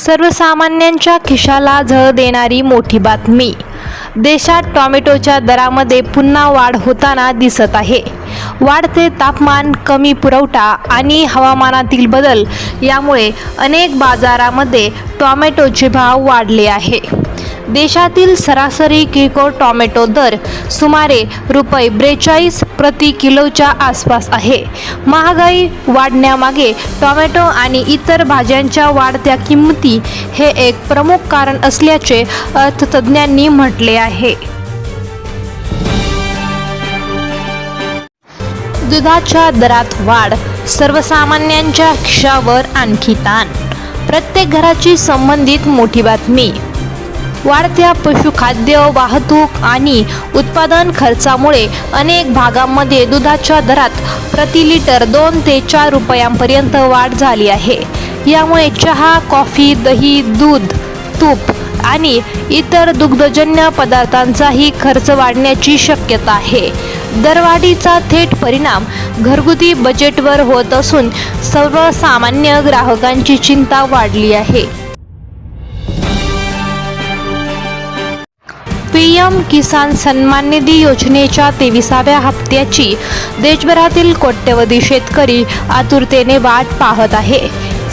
सर्वसामान्यांच्या खिशाला झळ देणारी मोठी बातमी. देशात टोमॅटोच्या दरामध्ये पुन्हा वाढ होताना दिसत आहे. वाढते तापमान, कमी पुरवठा आणि हवामानातील बदल यामुळे अनेक बाजारामध्ये टोमॅटोचे भाव वाढले आहे. देशातील सरासरी किरकोळ टोमॅटो दर सुमारे ₹42 प्रति किलोच्या आसपास आहे. महागाई वाढण्यामागे टोमॅटो आणि इतर भाज्यांच्या वाढत्या किंमती हे एक प्रमुख कारण असल्याचे अर्थतज्ज्ञांनी म्हटले आहे. दुधाच्या दरात वाढ, सर्वसामान्यांच्या खिशावर आणखी ताण. प्रत्येक घराची संबंधित मोठी बातमी. वाढत्या पशुखाद्य, वाहतूक आणि उत्पादन खर्चामुळे अनेक भागांमध्ये दुधाच्या दरात प्रति लिटर 2 ते 4 रुपयांपर्यंत वाढ झाली आहे. यामुळे चहा, कॉफी, दही, दूध, तूप आणि इतर दुग्धजन्य पदार्थांचाही खर्च वाढण्याची शक्यता आहे. दरवाढीचा थेट परिणाम घरगुती बजेटवर होत असून सर्वसामान्य ग्राहकांची चिंता वाढली आहे. पीएम किसान सन्मान निधी योजनेच्या 23व्या हप्त्याची देशभरातील कोट्यवधी शेतकरी आतुरतेने वाट पाहत आहे.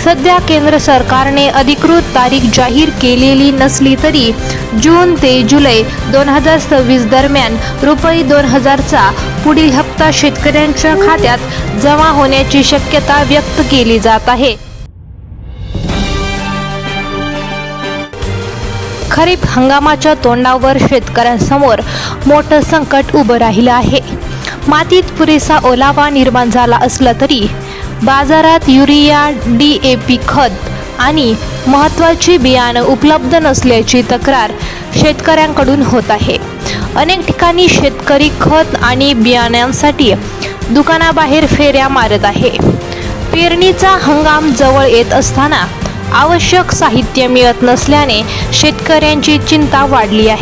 सध्या केंद्र सरकारने अधिकृत तारीख जाहीर केलेली नसली तरी जून ते जुलै 2026 दरम्यान ₹2000चा पुढील हप्ता शेतकऱ्यांच्या खात्यात जमा होण्याची शक्यता व्यक्त केली जात आहे. खरीप हंगामाच्या तोंडावर शेतकऱ्यांसमोर मोठं संकट उभं राहिलं आहे. मातीत पुरेसा ओलावा निर्माण झाला असला तरी बाजारात युरिया, DAP खत आणि महत्त्वाची बियाणं उपलब्ध नसल्याची तक्रार शेतकऱ्यांकडून होत आहे. अनेक ठिकाणी शेतकरी खत आणि बियाण्यांसाठी दुकानाबाहेर फेऱ्या मारत आहे. पेरणीचा हंगाम जवळ येत असताना आवश्यक साहित्य मिळत नसल्याने शेतकऱ्यांची चिंता वाढली आहे.